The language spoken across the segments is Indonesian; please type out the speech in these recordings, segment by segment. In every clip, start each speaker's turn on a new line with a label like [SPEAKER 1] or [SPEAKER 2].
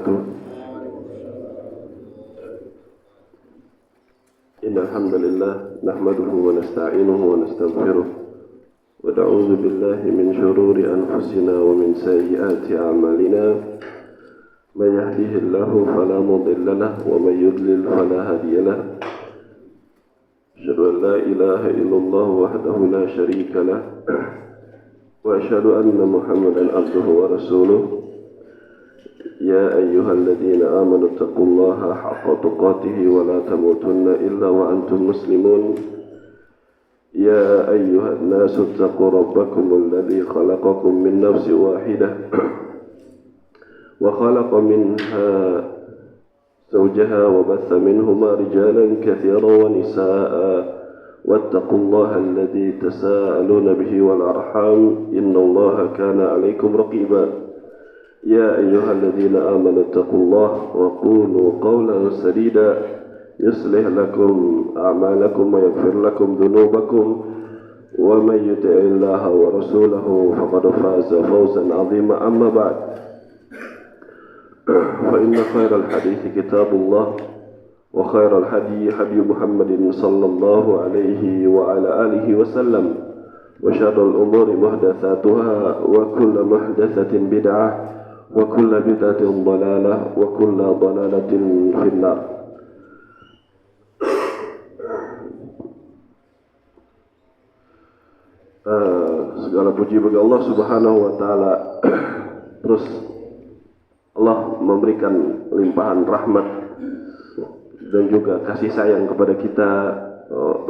[SPEAKER 1] إن الحمد لله نحمده ونستعينه ونستغفره ونعوذ بالله من شرور أنفسنا ومن سيئات أعمالنا من يهده الله فلا مضل له ومن يضلل فلا هادي له أشهد أن لا إله إلا الله وحده لا شريك له وأشهد أن محمدا عبده ورسوله يا أيها الذين آمنوا اتقوا الله حق تقاته ولا تموتن إلا وأنتم مسلمون يا أيها الناس اتقوا ربكم الذي خلقكم من نفس واحدة وخلق منها زوجها وبث منهما رجالا كثيرا ونساء واتقوا الله الذي تساءلون به والأرحام إن الله كان عليكم رقيبا يا أيها الذين آمنوا اتقوا الله وقولوا قولا سديدا يصلح لكم أعمالكم ويغفر لكم ذنوبكم ومن يطع الله ورسوله فقد فاز فوزا عظيما أما بعد فإن خير الحديث كتاب الله وخير الهدي هدي محمد صلى الله عليه وعلى آله وسلم وشر الأمور محدثاتها وكل محدثة بدعة وكل بدعة ضلالة وكل ضلالة في النار. Segala puji bagi Allah Subhanahu wa taala. Terus Allah memberikan limpahan rahmat dan juga kasih sayang kepada kita.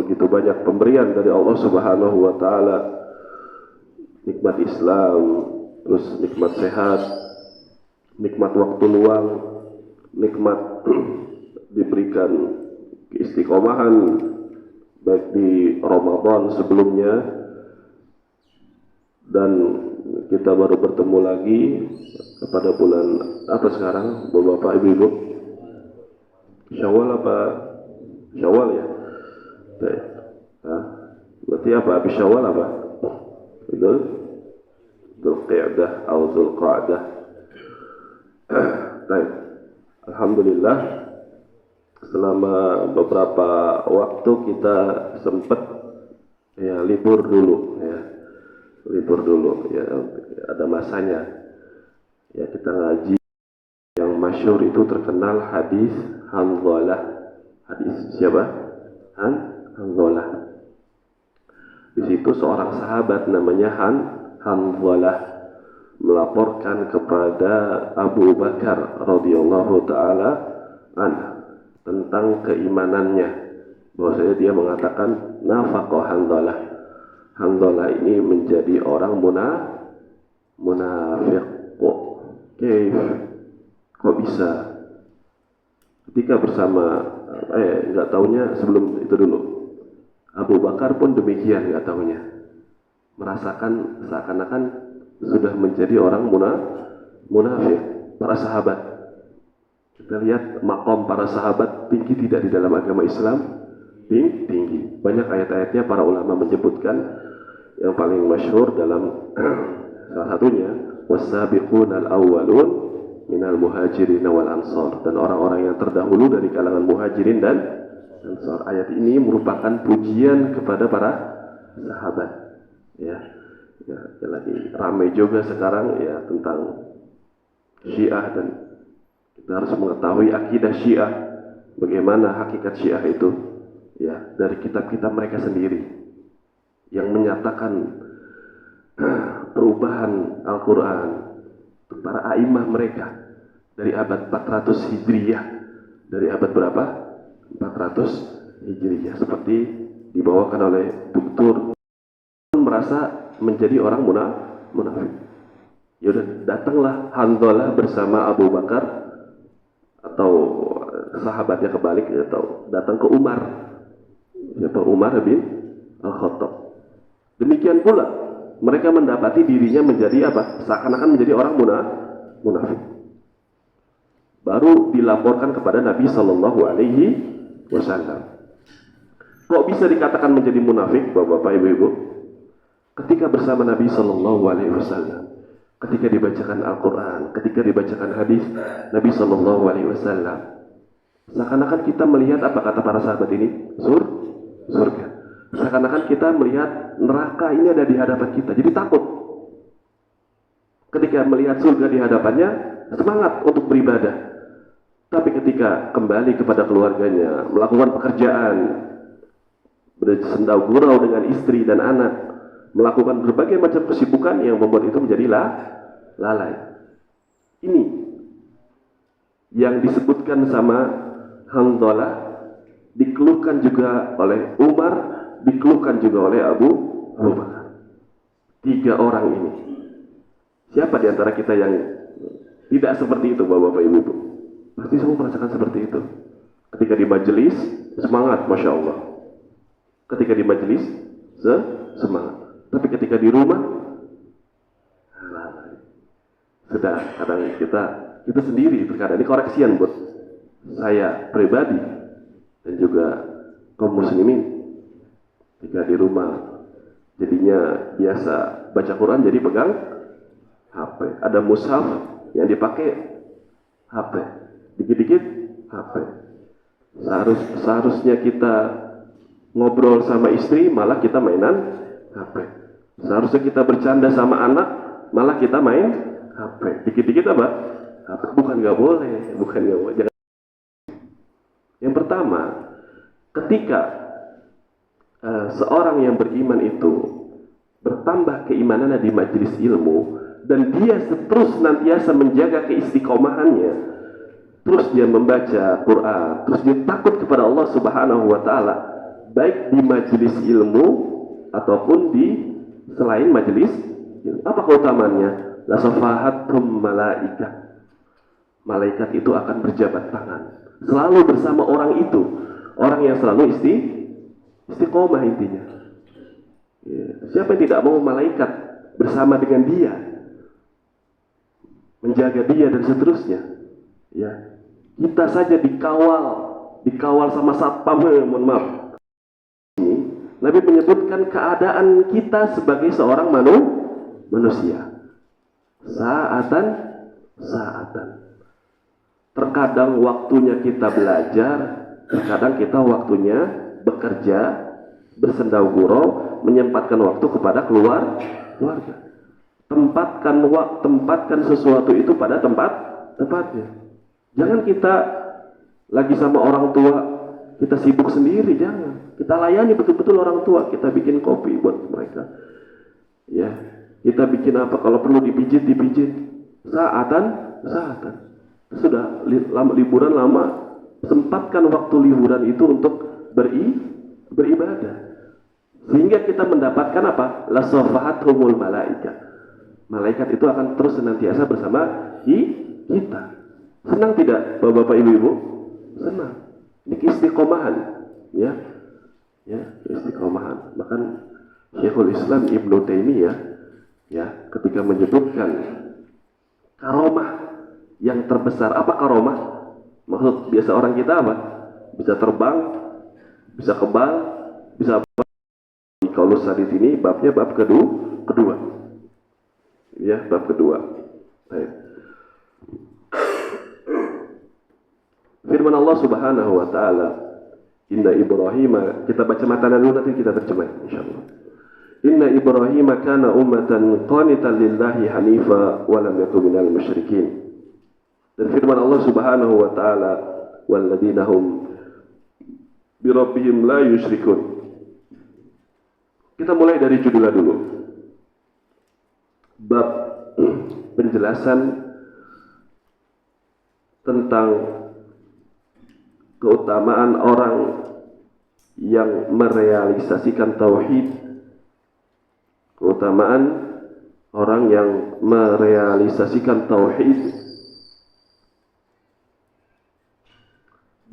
[SPEAKER 1] Begitu banyak pemberian dari Allah Subhanahu wa taala. Nikmat Islam, terus nikmat sehat, nikmat waktu luang, nikmat diberikan keistiqomahan baik di Ramadan sebelumnya, dan kita baru bertemu lagi pada bulan apa sekarang, Bapak Ibu? Syawal apa? Syawal ya? Berarti apa? Habis Syawal apa? Betul? Dzulqa'dah atau Dzulqa'dah. Baik. Alhamdulillah, selama beberapa waktu kita sempat libur dulu ya, ada masanya ya, kita ngaji yang masyhur itu terkenal hadis Hanzalah. Hadis siapa? Hanzalah. Di situ seorang sahabat namanya Hanzalah melaporkan kepada Abu Bakar radhiyallahu taala tentang keimanannya, bahwasanya dia mengatakan nafaqah Hanzalah. Hanzalah ini menjadi orang munafik. Kok bisa? Ketika bersama enggak taunya sebelum itu dulu. Abu Bakar pun demikian, enggak taunya. Merasakan seakan-akan sudah menjadi orang munafik. Para sahabat, kita lihat makom para sahabat tinggi tidak di dalam agama Islam? Tinggi. Banyak ayat-ayatnya para ulama menyebutkan, yang paling masyhur dalam salah satunya was-sabiqunal awwalun minal muhajirin wal ansar, dan orang-orang yang terdahulu dari kalangan muhajirin dan ansar. Ayat ini merupakan pujian kepada para sahabat. Ya, lagi ramai juga sekarang ya tentang Syiah, dan kita harus mengetahui akidah Syiah, bagaimana hakikat Syiah itu ya, dari kitab-kitab mereka sendiri yang menyatakan perubahan Al-Quran, para a'imah mereka dari abad 400 Hijriyah, dari abad berapa? 400 Hijriyah, seperti dibawakan oleh Dr. merasa menjadi orang munafik. Yaudah, datanglah Hanzalah bersama Abu Bakar, atau sahabatnya kebalik, atau datang ke Umar. Siapa? Umar bin Al-Khattab. Demikian pula mereka mendapati dirinya menjadi apa? Seakan-akan menjadi orang munafik. Baru dilaporkan kepada Nabi Sallallahu Alaihi Wasallam. Kok bisa dikatakan menjadi munafik, Bapak-bapak, Ibu-ibu? Ketika bersama Nabi Sallallahu Alaihi Wasallam, ketika dibacakan Al-Quran, ketika dibacakan hadis Nabi Shallallahu Alaihi Wasallam, seakan-akan kita melihat apa kata para sahabat ini, surga. Seakan-akan kita melihat neraka ini ada di hadapan kita, jadi takut. Ketika melihat surga di hadapannya, semangat untuk beribadah. Tapi ketika kembali kepada keluarganya, melakukan pekerjaan, bersendau gurau dengan istri dan anak, melakukan berbagai macam kesibukan yang membuat itu menjadi lalai. Ini yang disebutkan sama Hanzalah, dikeluhkan juga oleh Umar, dikeluhkan juga oleh Abu Bakar. 3 orang ini. Siapa di antara kita yang tidak seperti itu, Bapak-bapak, Ibu-ibu? Pasti semua merasakan seperti itu. Ketika di majelis, semangat, Masya Allah. Ketika di majelis, semangat. Tapi ketika di rumah, sudah kadang kita sendiri terkadang ini koreksian buat saya pribadi dan juga kaum muslimin. Ketika di rumah jadinya biasa baca Quran, jadi pegang HP. Ada mushaf yang dipakai HP. Dikit-dikit HP. Seharusnya kita ngobrol sama istri, malah kita mainan HP. Seharusnya kita bercanda sama anak, malah kita main HP. Dikit-dikit apa? HP. Bukan nggak boleh. Jangan. Yang pertama, ketika seorang yang beriman itu bertambah keimanannya di majelis ilmu, dan dia terus senantiasa menjaga keistiqomahannya, terus dia membaca Quran, terus dia takut kepada Allah Subhanahu wa Ta'ala, baik di majelis ilmu ataupun di selain majelis ilmu. Apa keutamaannya? La safahatum malaika. Malaikat itu akan berjabat tangan selalu bersama orang itu, orang yang selalu istiqomah intinya. Ya. Siapa yang tidak mau malaikat bersama dengan dia, menjaga dia dan seterusnya? Ya, kita saja dikawal sama satpam. Mohon maaf. Ini Nabi menyebutkan keadaan kita sebagai seorang manusia. Saatan. Terkadang waktunya kita belajar, terkadang kita waktunya bekerja, bersendau gurau, menyempatkan waktu kepada keluarga. Tempatkan sesuatu itu pada tempatnya. Jangan kita lagi sama orang tua, kita sibuk sendiri, jangan. Kita layani betul-betul orang tua, kita bikin kopi buat mereka. Ya, kita bikin apa, kalau perlu dipijit. Saatan. Sudah liburan lama, sempatkan waktu liburan itu untuk beribadah. Sehingga kita mendapatkan apa? La safahatumul malaika. Malaikat itu akan terus senantiasa bersama kita. Senang tidak Bapak-bapak, Ibu-ibu? Senang. Ini keistiqomahan, ya, keistiqomahan. Bahkan Syekhul Islam Ibnu Taimiyah, ya, ketika menyebutkan karomah yang terbesar. Apa karomah? Maksud biasa orang kita apa? Bisa terbang, bisa kebal, bisa apa? Kalau di sini babnya bab kedua. Ya, bab kedua. Baik. Firman Allah Subhanahu wa Ta'ala, Inna Ibrahim, kita baca matanya dulu nanti kita terjemah insyaallah. Inna Ibrahim kana ummatan qanitan lillahi hanifa wa lam yakun minal musyrikin. Dan firman Allah Subhanahu wa Ta'ala, walladzina hum bi rabbihim la yusyrikun. Kita mulai dari judulnya dulu. Bab penjelasan tentang keutamaan orang yang merealisasikan tauhid. Keutamaan orang yang merealisasikan tauhid,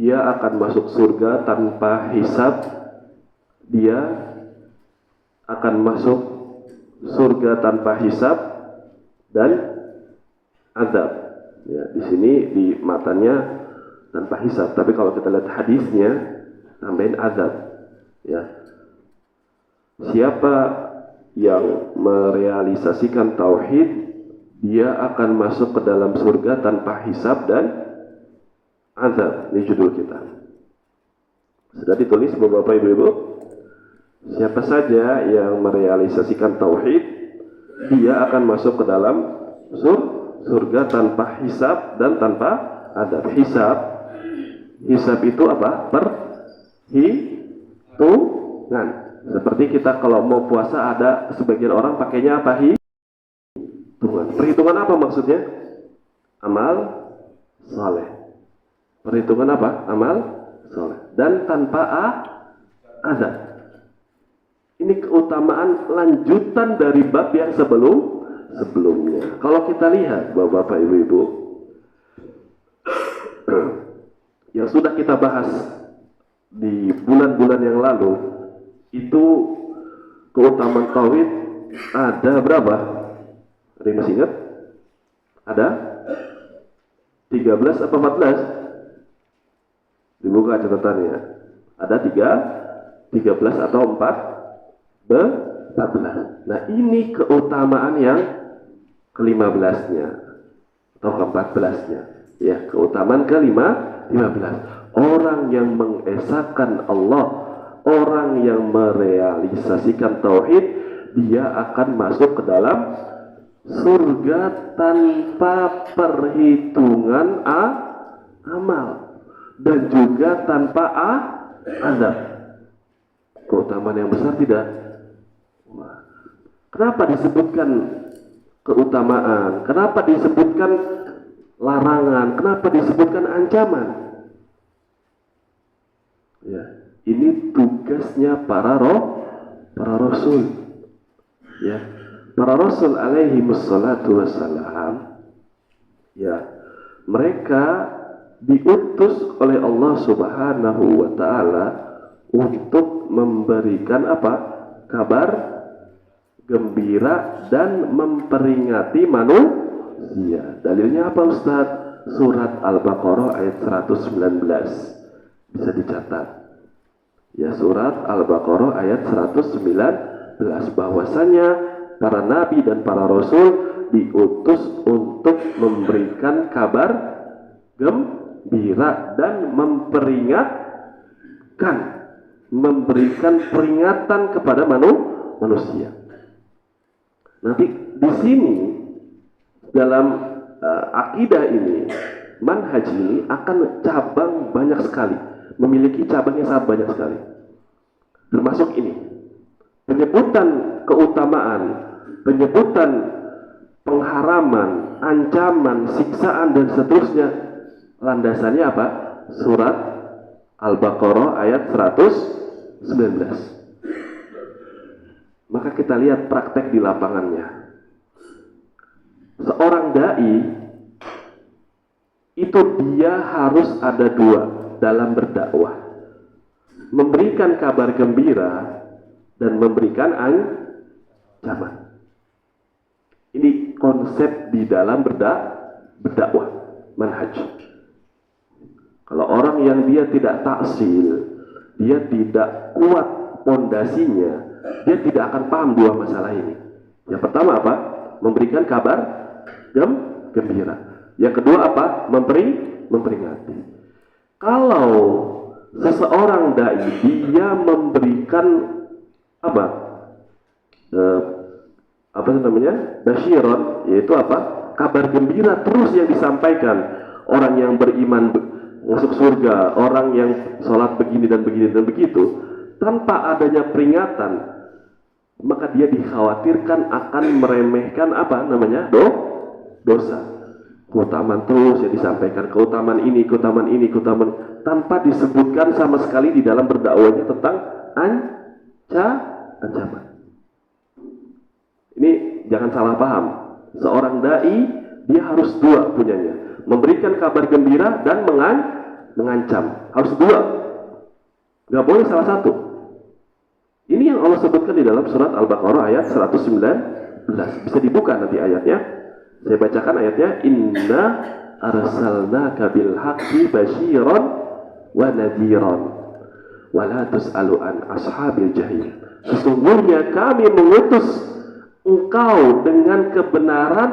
[SPEAKER 1] dia akan masuk surga tanpa hisab. Dia akan masuk surga tanpa hisab dan azab. Ya, di sini di matanya tanpa hisab, tapi kalau kita lihat hadisnya tambahin azab. Ya. Siapa yang merealisasikan tauhid, dia akan masuk ke dalam surga tanpa hisab dan azab. Ini judul kita. Sudah ditulis Bapak Ibu-Ibu? Siapa saja yang merealisasikan tauhid, dia akan masuk ke dalam surga tanpa hisab dan tanpa azab. Hisab itu apa? Perhitungan. Seperti kita kalau mau puasa, ada sebagian orang pakainya apa? Perhitungan. Perhitungan apa maksudnya? Amal soleh. Perhitungan apa? Amal soleh. Dan tanpa azab. Ini keutamaan lanjutan dari bab yang sebelumnya. Kalau kita lihat Bapak Ibu-Ibu, yang sudah kita bahas di bulan-bulan yang lalu, itu keutamaan tauhid ada berapa? Ada yang masih ingat? Ada 13 atau 14? Dibuka catatannya. Ada 13 atau 14. Nah, ini keutamaan yang ke-15-nya atau ke-14-nya. Ya, keutamaan ke-15. Orang yang mengesahkan Allah, orang yang merealisasikan tauhid, dia akan masuk ke dalam surga tanpa perhitungan amal dan juga tanpa azab. Keutamaan yang besar tidak? Kenapa disebutkan keutamaan? Kenapa disebutkan larangan? Kenapa disebutkan ancaman? Ya, ini tugasnya para rasul. Ya, para rasul alaihi wassalatu wassalam. Ya, mereka diutus oleh Allah Subhanahu wa taala untuk memberikan apa? Kabar gembira dan memperingati manusia. Dalilnya apa Ustaz? Surat Al-Baqarah ayat 119. Bisa dicatat. Ya, surat Al-Baqarah ayat 119, bahwasanya para nabi dan para rasul diutus untuk memberikan kabar gembira dan memberikan peringatan kepada manusia. Nanti di sini dalam akidah ini, manhaj ini akan cabang banyak sekali, memiliki cabangnya sangat banyak sekali. Termasuk ini, penyebutan keutamaan, penyebutan pengharaman, ancaman, siksaan dan seterusnya. Landasannya apa? Surat Al-Baqarah ayat 119. Maka kita lihat praktek di lapangannya. Seorang dai itu dia harus ada dua dalam berdakwah. Memberikan kabar gembira dan memberikan ancaman. Ini konsep di dalam berdakwah, manhaj. Kalau orang yang dia tidak taksil, dia tidak kuat pondasinya, dia tidak akan paham dua masalah ini. Yang pertama apa? Memberikan kabar gembira. Yang kedua apa? Memperingati. Kalau seseorang dai dia memberikan apa? Basyiron, yaitu apa? Kabar gembira terus yang disampaikan. Orang yang beriman masuk surga, orang yang sholat begini dan begini dan begitu, tanpa adanya peringatan, maka dia dikhawatirkan akan meremehkan apa namanya? Dosa. Keutamaan terus yang disampaikan, keutamaan ini, tanpa disebutkan sama sekali di dalam berdakwahnya tentang ancaman. Ini jangan salah paham. Seorang dai dia harus dua punyanya, memberikan kabar gembira dan mengancam. Harus dua. Gak boleh salah satu. Ini yang Allah sebutkan di dalam surat Al-Baqarah ayat 119. Bisa dibuka nanti ayatnya. Saya bacakan ayatnya. Inna arsalnaka bil haqqi basyiran wa nadhiran wa la tus'alu an ashabil jahim. Sesungguhnya kami mengutus engkau dengan kebenaran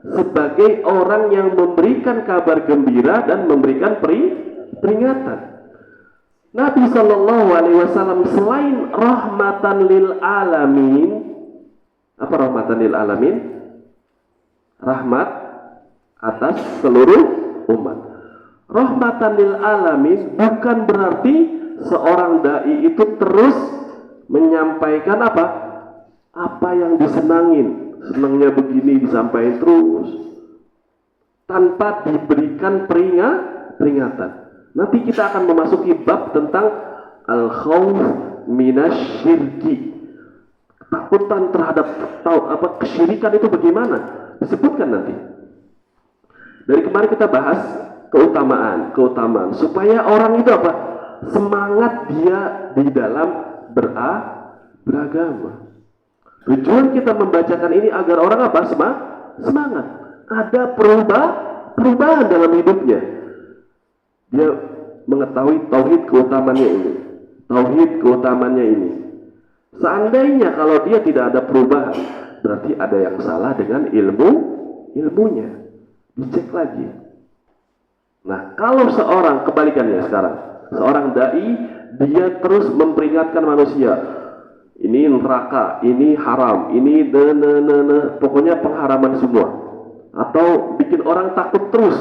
[SPEAKER 1] sebagai orang yang memberikan kabar gembira dan memberikan peringatan. Nabi Shallallahu Alaihi Wasallam selain rahmatan lil alamin, apa rahmatan lil alamin? Rahmat atas seluruh umat. Rahmatan lil alamin bukan berarti seorang dai itu terus menyampaikan apa yang disenangin, senangnya begini disampaikan terus tanpa diberikan peringatan. Nanti kita akan memasuki bab tentang al-khawf minasyirki, ketakutan terhadap kesyirikan itu bagaimana, disebutkan nanti. Dari kemarin kita bahas keutamaan supaya orang itu semangat dia di dalam beragama. Tujuan kita membacakan ini agar orang semangat, ada perubahan dalam hidupnya. Dia mengetahui tauhid keutamannya ini. Seandainya kalau dia tidak ada perubahan, berarti ada yang salah dengan ilmunya. Dicek lagi. Nah, kalau kebalikannya sekarang, seorang dai dia terus memperingatkan manusia, ini neraka, ini haram, ini pokoknya pengharaman semua, atau bikin orang takut terus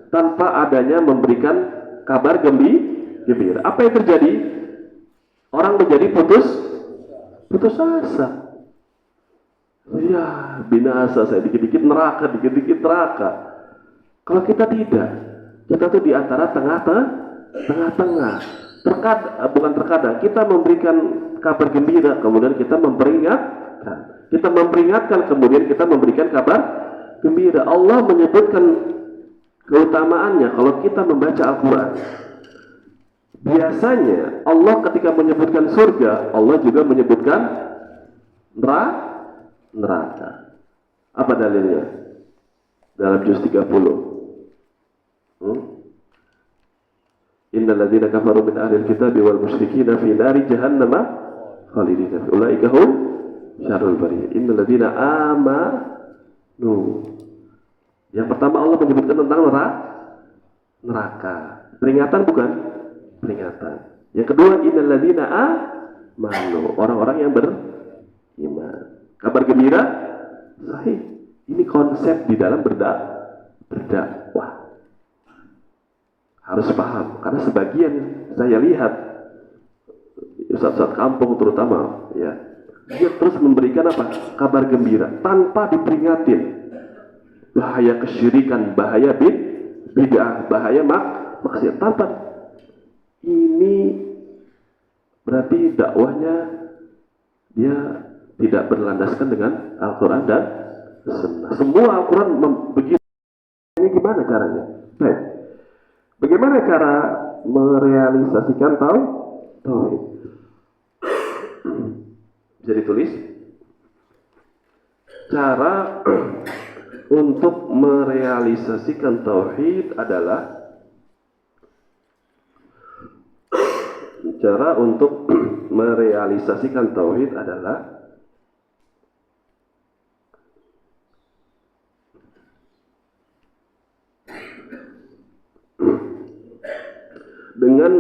[SPEAKER 1] tanpa adanya memberikan kabar gembira. Apa yang terjadi? Orang menjadi putus asa. Ya, binasa saya, dikit-dikit neraka. Kalau kita tidak, kita tuh di antara tengah-tengah. Terkadang kita memberikan kabar gembira, kemudian kita memperingatkan, kemudian kita memberikan kabar gembira. Allah menyebutkan keutamaannya kalau kita membaca Al-Quran. Biasanya Allah ketika menyebutkan surga, Allah juga menyebutkan neraka. Apa dalilnya? Dalam juz 30. Innal ladzina kafaru min ahlil kitabi wal musyrikina fi nari jahannam khalidina fiha ulaika hum syarrul bariyah. Innal ladzina amanu. Yang pertama Allah menyebutkan tentang neraka. Peringatan bukan? Peringatan. Yang kedua innal ladzina amanu, orang-orang yang beriman. Kabar gembira sahih. Ini konsep di dalam berdakwah. Harus paham, karena sebagian saya lihat ustaz-ustaz kampung terutama, ya, dia terus memberikan kabar gembira tanpa diperingatin bahaya kesyirikan, bahaya bid'ah, bahaya maksiat. Tanpa ini berarti dakwahnya dia tidak berlandaskan dengan Al-Quran dan Sunnah. Semua Al-Quran begitu. Ini gimana caranya? Baik. Bagaimana cara merealisasikan tauhid? Bisa ditulis. Cara untuk merealisasikan tauhid adalah dengan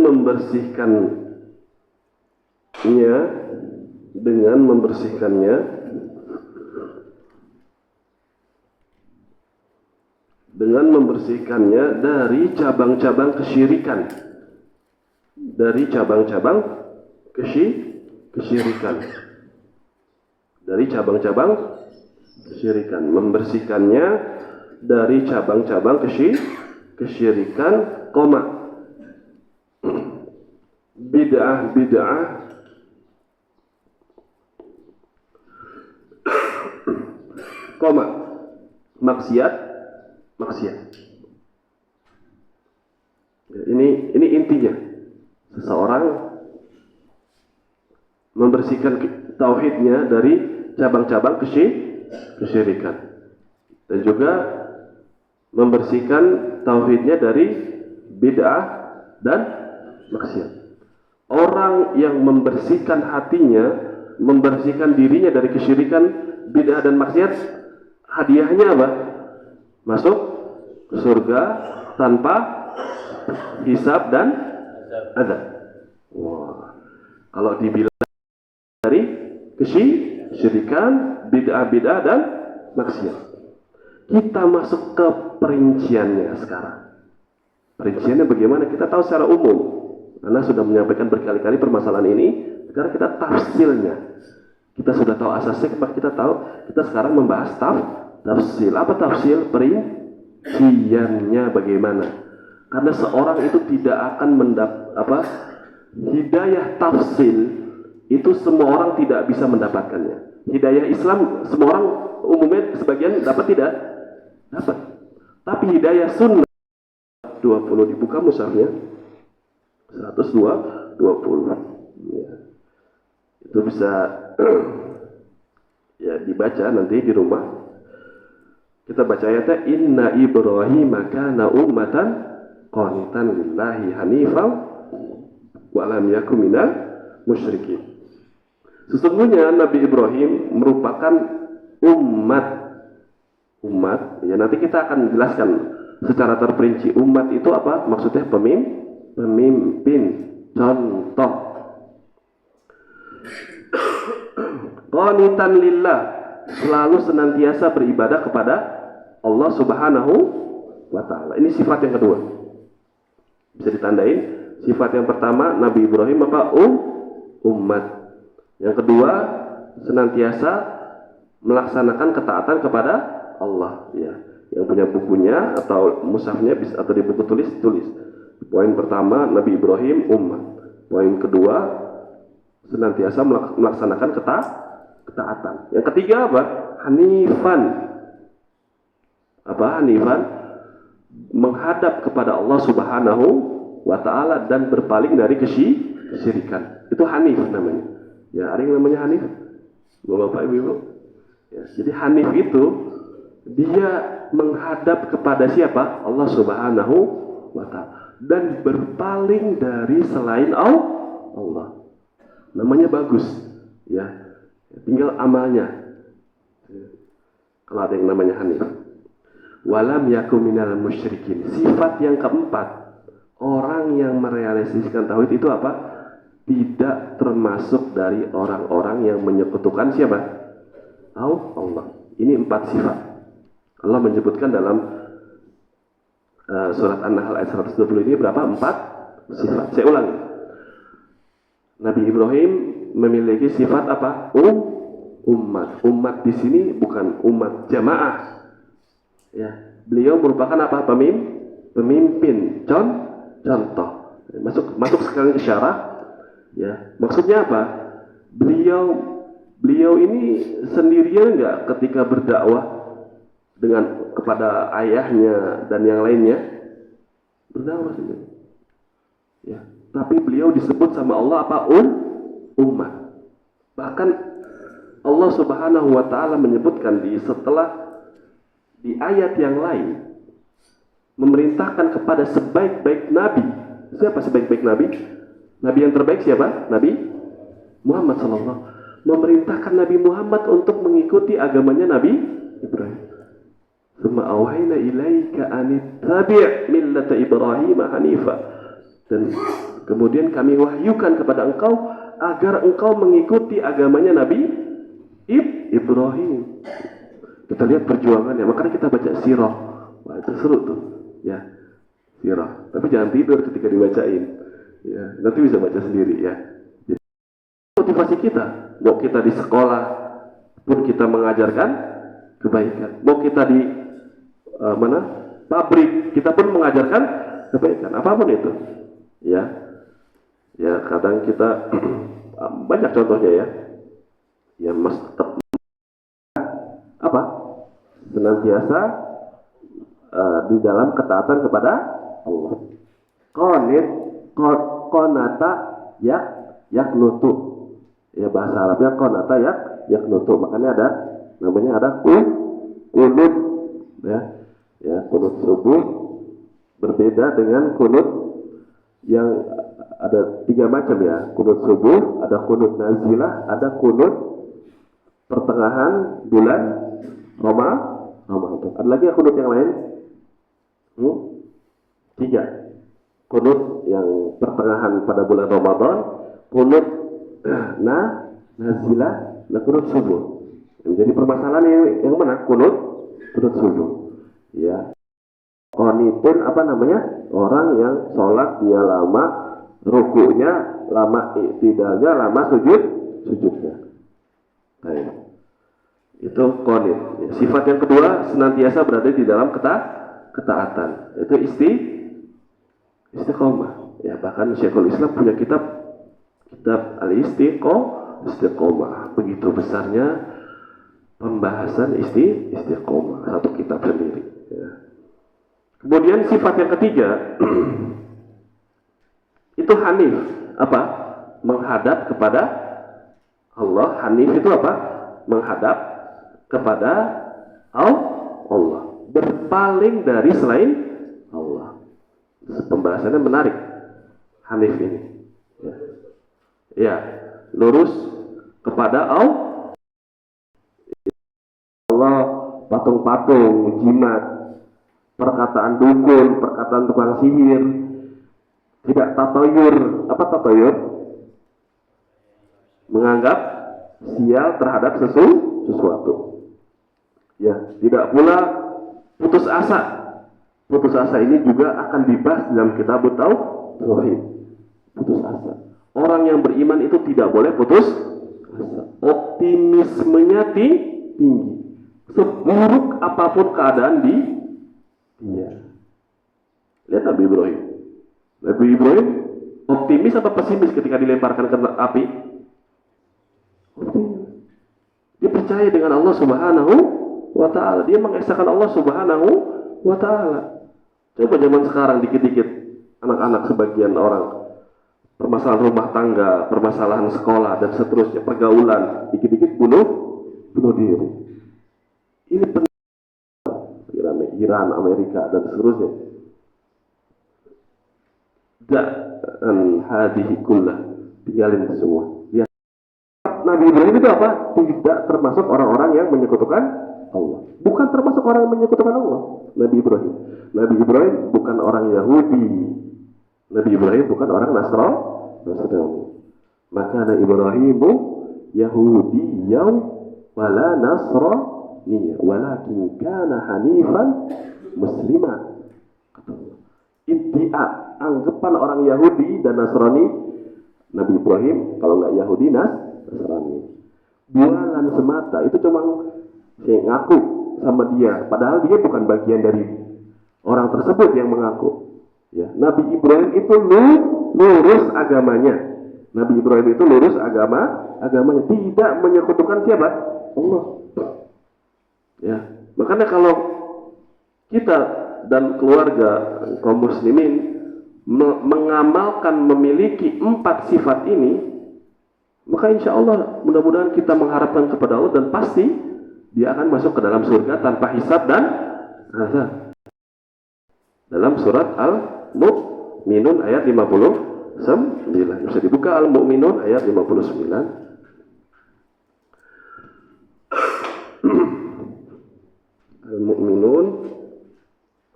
[SPEAKER 1] membersihkannya dari cabang-cabang kesyirikan, membersihkannya dari cabang-cabang kesyirikan, bid'ah, maksiat. Ini intinya. Seseorang membersihkan tauhidnya dari cabang-cabang kesyirikan dan juga membersihkan tauhidnya dari bid'ah dan maksiat. Orang yang membersihkan hatinya, membersihkan dirinya dari kesyirikan, bid'ah dan maksiat, hadiahnya apa? masuk surga tanpa hisab dan azab. Wah. Kalau dibilang dari kesyirikan, bid'ah-bid'ah dan maksiat. Kita masuk ke perinciannya sekarang. Perinciannya bagaimana? Kita tahu secara umum. Anda sudah menyampaikan berkali-kali permasalahan ini. Sekarang kita tafsilnya. Kita sudah tahu asasnya, kita tahu. Kita sekarang membahas tafsil. Apa tafsil? Perinciannya bagaimana? Karena seorang itu tidak akan hidayah tafsil itu semua orang tidak bisa mendapatkannya. Hidayah Islam semua orang umumnya sebagian dapat tidak? Dapat. Tapi hidayah sunnah 20 dibuka mushafnya 120 ya. Itu bisa ya dibaca nanti di rumah. Kita baca ayatnya inna Ibrahim kana ummatan qanitan lillahi hanifan wa lam yakun minal musyrikin. Sesungguhnya Nabi Ibrahim merupakan umat ya, nanti kita akan jelaskan secara terperinci umat itu apa maksudnya. Pemimpin contoh. Qanitan lillah, selalu senantiasa beribadah kepada Allah Subhanahu wa ta'ala. Ini sifat yang kedua, bisa ditandain. Sifat yang pertama Nabi Ibrahim apa? Umat. Yang kedua senantiasa melaksanakan ketaatan kepada Allah ya. Yang punya bukunya atau mushafnya atau di buku tulis. Poin pertama Nabi Ibrahim umat. Poin kedua senantiasa melaksanakan ketaatan. Yang ketiga apa? Hanifan. Apa hanifan? Menghadap kepada Allah Subhanahu wa ta'ala dan berpaling dari kesyirikan. Itu hanif namanya. Ya, ada yang namanya hanif? Bapak Ibu. Ya, jadi hanif itu dia menghadap kepada siapa? Allah Subhanahu wa ta'ala dan berpaling dari selain Allah. Namanya bagus. Ya. Tinggal amalnya. Ya. Kalau ada yang namanya hanif. Walam yakum minal musyrikin. Sifat yang keempat, orang yang merealisasikan tauhid itu apa? Tidak termasuk dari orang-orang yang menyekutukan siapa? Allah. Ini 4 sifat. Allah menyebutkan dalam surat An-Nahl ayat 120 ini berapa? 4 sifat. Saya ulangi. Nabi Ibrahim memiliki sifat apa? Umat. Umat di sini bukan umat jamaah. Ya, beliau merupakan apa? Pemimpin. Contoh. Masuk sekarang ke syarah. Ya, maksudnya apa? Beliau ini sendirian enggak ketika berdakwah kepada ayahnya dan yang lainnya? Berdakwah sendiri. Ya, tapi beliau disebut sama Allah apa? Umat. Bahkan Allah Subhanahu wa ta'ala menyebutkan di ayat yang lain memerintahkan kepada sebaik-baik nabi. Siapa sebaik-baik nabi? Nabi yang terbaik siapa? Nabi Muhammad sallallahu. Memerintahkan Nabi Muhammad untuk mengikuti agamanya Nabi Ibrahim. Tsumma awhayna ilaika anittabi' millata Ibrahim hanifa. Dan kemudian kami wahyukan kepada engkau agar engkau mengikuti agamanya Nabi Ibrahim. Kita lihat perjuangannya, makanya kita baca sirah. Wah, itu seru tuh, ya. Sirah. Tapi jangan tidur ketika dibacain. Ya, nanti bisa baca sendiri ya. Jadi, motivasi kita, mau kita di sekolah pun kita mengajarkan kebaikan. Mau kita di pabrik, kita pun mengajarkan kebaikan. Apapun itu. Ya. Ya, kadang kita banyak contohnya ya. Ya, apa? Senantiasa di dalam ketaatan kepada Allah. Qanata yaknutu. Ya, bahasa Arabnya qanata yaknutu. Makanya ada kunut ya. Ya, kunut subuh berbeda dengan kunut yang ada 3 macam ya. Kunut subuh, ada kunut nazilah, ada kunut pertengahan bulan Ramadan. Ada lagi kunut yang lain? 3. Kunut yang pertengahan pada bulan Ramadan, kunut nazilah, kunut subuh. Jadi permasalahan yang mana? Kunut subuh. Ya. Qanitun apa namanya? Orang yang sholat dia lama, rukunya lama, iktidalnya lama, sujudnya. Baik. Itu qanit. Sifat yang kedua, senantiasa berada di dalam ketaatan. Itu istiqomah. Ya, bahkan Syekhul Islam punya kitab Al-Istiqomah. Begitu besarnya pembahasan istiqomah, satu kitab sendiri. Ya. Kemudian sifat yang ketiga itu hanif. Apa? Menghadap kepada Allah. Hanif itu apa? Menghadap kepada Allah. Berpaling dari selain Allah. Pembahasannya menarik. Hanif ini. Ya, lurus kepada Allah, patung-patung, jimat, perkataan dukun, perkataan tukang sihir, tidak tatoyur. Apa tatoyur? Menganggap sial terhadap sesuatu. Ya, tidak pula putus asa. Putus asa ini juga akan dibahas dalam kitab Tauhid. Putus asa. Orang yang beriman itu tidak boleh putus asa. Optimismenya tinggi. Seburuk apapun keadaan dia. Lihat Nabi Ibrahim. Nabi Ibrahim optimis atau pesimis ketika dilemparkan ke api? Optimis. Dia percaya dengan Allah Subhanahu wa ta'ala. Dia mengesahkan Allah Subhanahu wa ta'ala. Coba zaman sekarang dikit-dikit anak-anak sebagian orang, permasalahan rumah tangga, permasalahan sekolah dan seterusnya, pergaulan, dikit-dikit bunuh diri. Ini penting. Iran, Amerika dan seterusnya. Dan hadihi kullah, tinggalin semua. Ya. Nabi Ibrahim itu apa? Tidak termasuk orang-orang yang menyekutukan Allah. Bukan termasuk orang yang menyekutukan Allah. Nabi Ibrahim bukan orang Yahudi. Nabi Ibrahim bukan orang Nasrani. Maka Nabi Ibrahim Yahudiyyan wala Nasraniyya, walakin kana hanifan musliman. Iddia, anggapan orang Yahudi dan Nasrani, Nabi Ibrahim kalau nggak Yahudi Nasrani. Bualan semata, itu cuma saya ngaku sama dia, padahal dia bukan bagian dari orang tersebut yang mengaku. Ya, Nabi Ibrahim itu lurus agamanya. Nabi Ibrahim itu lurus agamanya, tidak menyekutukan siapa? Allah. Ya, makanya kalau kita dan keluarga kaum muslimin mengamalkan memiliki 4 sifat ini, maka insya Allah mudah-mudahan kita mengharapkan kepada Allah dan pasti dia akan masuk ke dalam surga tanpa hisab dan azab. Dalam surat Al-Mu'minun ayat 59. Bisa dibuka Al-Mu'minun ayat 59. Al-Mu'minun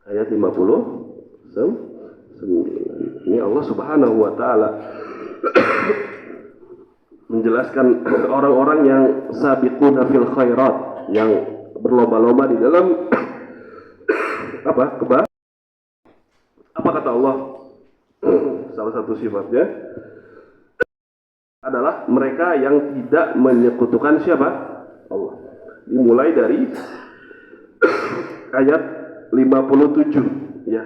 [SPEAKER 1] ayat 59. Ini Allah Subhanahu wa ta'ala menjelaskan orang-orang yang sabiquna fil khairat, yang berlomba-lomba di dalam apa kata Allah? Salah satu sifatnya adalah mereka yang tidak menyekutukan siapa? Allah. Dimulai dari ayat 57 ya.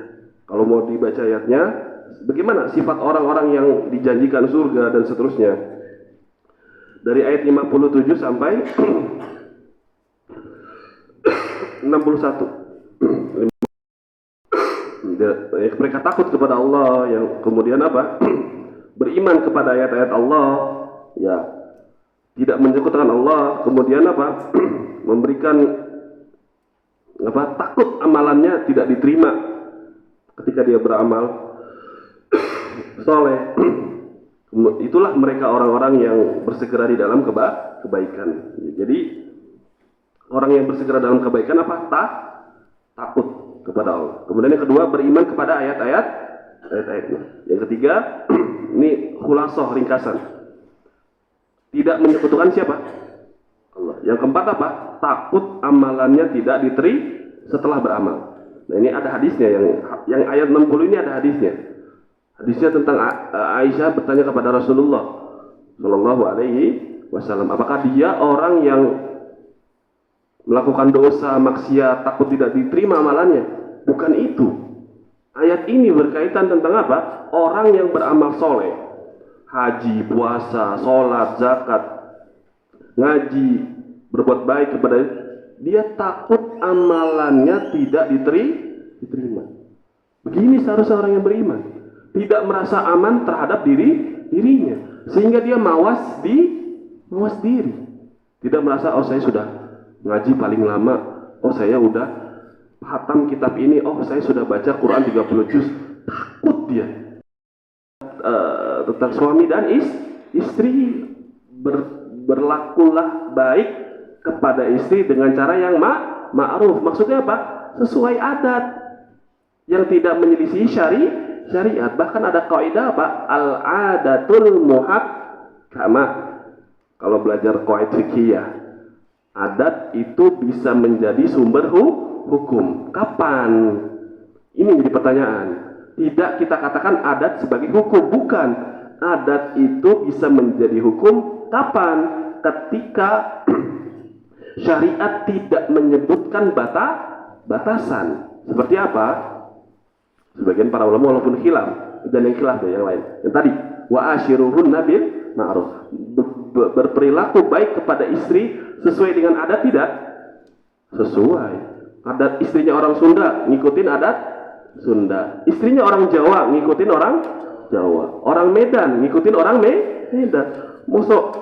[SPEAKER 1] Kalau mau dibaca ayatnya, bagaimana sifat orang-orang yang dijanjikan surga dan seterusnya. Dari ayat 57 sampai 61. Mereka takut kepada Allah, yang kemudian apa? Beriman kepada ayat-ayat Allah, ya, tidak menyekutukan Allah, kemudian apa? Memberikan apa? Takut amalannya tidak diterima ketika dia beramal soleh. Itulah mereka orang-orang yang bersegera di dalam kebaikan. Jadi Orang yang bersegera dalam kebaikan apa? Takut kepada Allah. Kemudian yang kedua, beriman kepada ayat-ayatnya. Yang ketiga, ini khulasah, ringkasan. Tidak menyekutukan siapa? Allah. Yang keempat apa? Takut amalannya tidak diterima setelah beramal. Nah, ini ada hadisnya, yang ayat 60 ini ada hadisnya. Hadisnya tentang Aisyah bertanya kepada Rasulullah Shallallahu Alaihi Wasallam, apakah dia orang yang melakukan dosa, maksiat, takut tidak diterima amalannya? Bukan itu. Ayat ini berkaitan tentang apa? Orang yang beramal soleh, haji, puasa, sholat, zakat, ngaji, berbuat baik kepada dia, takut amalannya tidak diterima. Begini seharusnya orang yang beriman, tidak merasa aman terhadap dirinya, sehingga dia mawas diri, tidak merasa, oh saya sudah ngaji paling lama, oh saya udah hatam kitab ini, oh saya sudah baca Quran 30 juz. Takut dia. Tentang suami dan istri, berlakulah baik kepada istri dengan cara yang ma'ruf. Maksudnya apa? Sesuai adat, yang tidak menyelisih syariat. Bahkan ada kaidah apa? Al-adatul muhakkamah. Kalau belajar qaid fikih, adat itu bisa menjadi sumber hukum. Kapan? Ini jadi pertanyaan. Tidak kita katakan adat sebagai hukum, bukan. Adat itu bisa menjadi hukum kapan? Ketika syariat tidak menyebutkan batasan. Seperti apa? Sebagian para ulama walaupun khilaf, dan yang khilaf yang lain. Yang tadi, wa ashiruhunna bil ma'ruf. Berperilaku baik kepada istri sesuai dengan adat tidak? Sesuai. Adat istrinya orang Sunda, ngikutin adat Sunda. Istrinya orang Jawa, ngikutin orang Jawa. Orang Medan, ngikutin orang Medan. Musuh